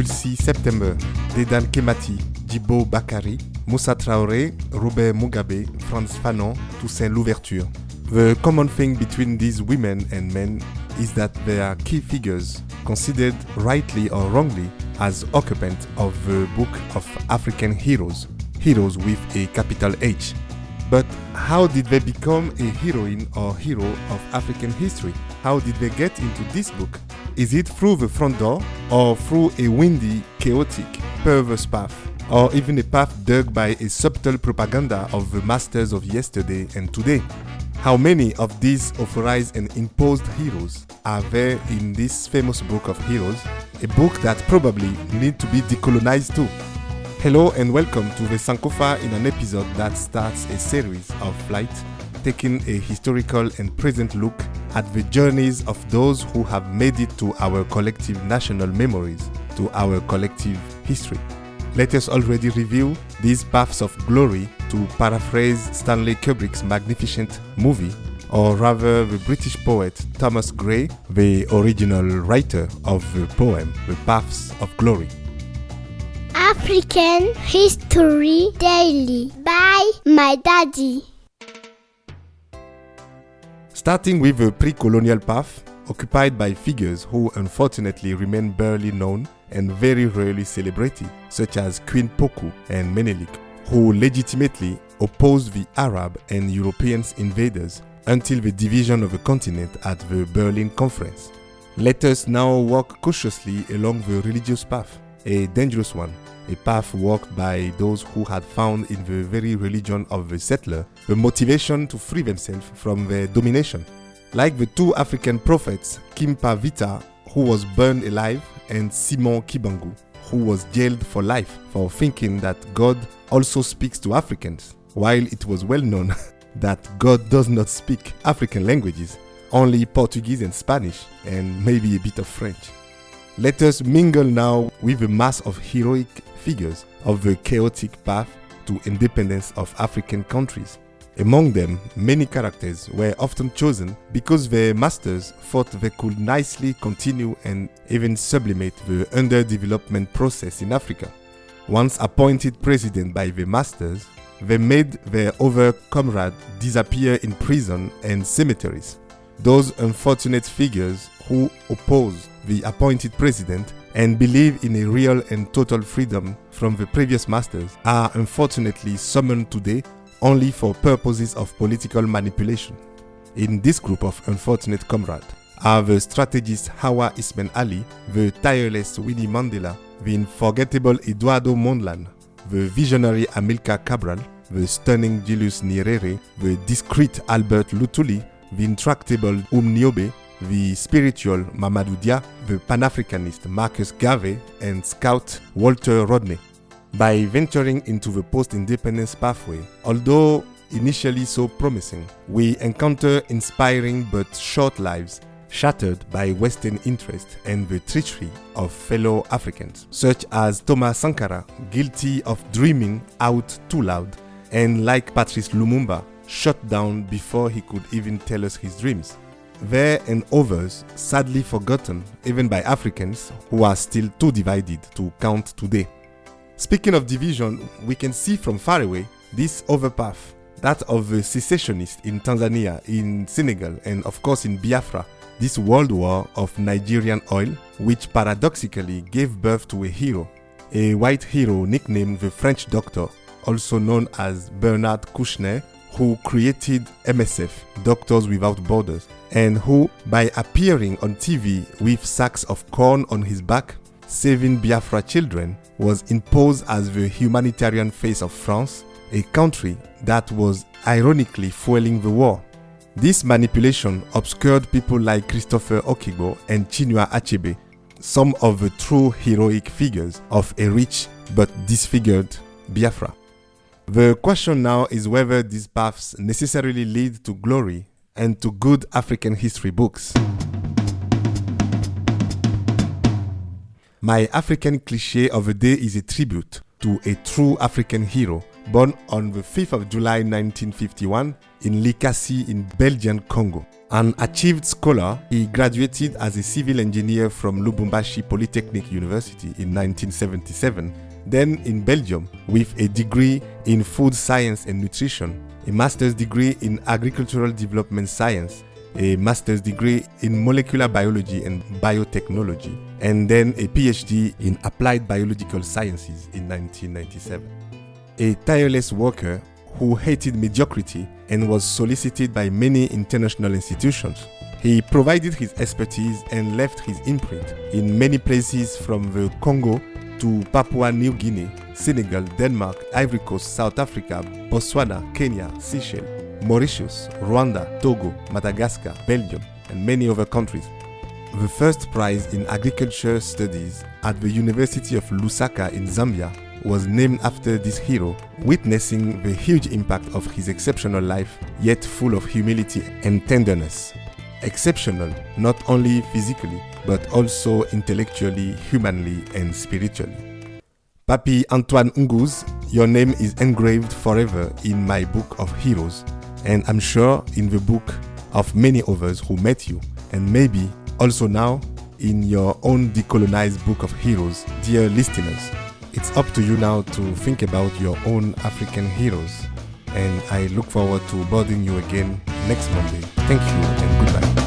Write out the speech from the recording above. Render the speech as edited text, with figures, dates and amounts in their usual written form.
Elsie September, Dedan Kemati, Djibo Bakari, Moussa Traoré, Robert Mugabe, Frantz Fanon, Toussaint Louverture. The common thing between these women and men is that they are key figures, considered rightly or wrongly as occupants of the Book of African Heroes, heroes with a capital H. But how did they become a heroine or hero of African history? How did they get into this book? Is it through the front door or through a windy, chaotic, perverse path? Or even a path dug by a subtle propaganda of the masters of yesterday and today? How many of these authorized and imposed heroes are there in this famous book of heroes? A book that probably needs to be decolonized too. Hello and welcome to the Sankofa in an episode that starts a series of flights taking a historical and present look at the journeys of those who have made it to our collective national memories, to our collective history. Let us already review these paths of glory, to paraphrase Stanley Kubrick's magnificent movie, or rather the British poet Thomas Gray, the original writer of the poem The Paths of Glory. African History Daily by my daddy. Starting with the pre-colonial path, occupied by figures who unfortunately remain barely known and very rarely celebrated, such as Queen Poku and Menelik, who legitimately opposed the Arab and European invaders until the division of the continent at the Berlin Conference. Let us now walk cautiously along the religious path, a dangerous one, a path walked by those who had found in the very religion of the settler the motivation to free themselves from their domination. Like the two African prophets, Kimpa Vita, who was burned alive, and Simon Kibangu, who was jailed for life for thinking that God also speaks to Africans, while it was well known that God does not speak African languages, only Portuguese and Spanish, and maybe a bit of French. Let us mingle now with the mass of heroic figures of the chaotic path to independence of African countries. Among them, many characters were often chosen because their masters thought they could nicely continue and even sublimate the underdevelopment process in Africa. Once appointed president by the masters, they made their other comrades disappear in prison and cemeteries. Those unfortunate figures who oppose the appointed president and believe in a real and total freedom from the previous masters are unfortunately summoned today only for purposes of political manipulation. In this group of unfortunate comrades are the strategist Hawa Ismail Ali, the tireless Winnie Mandela, the unforgettable Eduardo Mondlane, the visionary Amilcar Cabral, the stunning Julius Nyerere, the discreet Albert Luthuli, the intractable Niobe, the spiritual Mamadou Dia, the Pan-Africanist Marcus Garvey, and Scout Walter Rodney. By venturing into the post-independence pathway, although initially so promising, we encounter inspiring but short lives shattered by Western interest and the treachery of fellow Africans, such as Thomas Sankara, guilty of dreaming out too loud, and like Patrice Lumumba, shot down before he could even tell us his dreams. There and others sadly forgotten even by Africans who are still too divided to count today. Speaking of division, we can see from far away this other path, that of the secessionists in Tanzania, in Senegal, and of course in Biafra, this world war of Nigerian oil, which paradoxically gave birth to a hero, a white hero nicknamed the French Doctor, also known as Bernard Kouchner, who created MSF, Doctors Without Borders, and who, by appearing on TV with sacks of corn on his back, saving Biafra children, was imposed as the humanitarian face of France, a country that was ironically fueling the war. This manipulation obscured people like Christopher Okigbo and Chinua Achebe, some of the true heroic figures of a rich but disfigured Biafra. The question now is whether these paths necessarily lead to glory and to good African history books. My African cliché of the day is a tribute to a true African hero born on the 5th of July 1951 in Likasi in Belgian Congo. An achieved scholar, he graduated as a civil engineer from Lubumbashi Polytechnic University in 1977, then in Belgium with a degree in food science and nutrition, a master's degree in agricultural development science, a master's degree in molecular biology and biotechnology, and then a PhD in applied biological sciences in 1997. A tireless worker who hated mediocrity and was solicited by many international institutions. He provided his expertise and left his imprint in many places from the Congo to Papua New Guinea, Senegal, Denmark, Ivory Coast, South Africa, Botswana, Kenya, Seychelles, Mauritius, Rwanda, Togo, Madagascar, Belgium, and many other countries. The first prize in agriculture studies at the University of Lusaka in Zambia was named after this hero, witnessing the huge impact of his exceptional life, yet full of humility and tenderness. Exceptional not only physically, but also intellectually, humanly, and spiritually. Papi Antoine Nguz, your name is engraved forever in my book of heroes, and I'm sure in the book of many others who met you, and maybe also now in your own decolonized book of heroes. Dear listeners, it's up to you now to think about your own African heroes, and I look forward to bothering you again next Monday. Thank you and goodbye.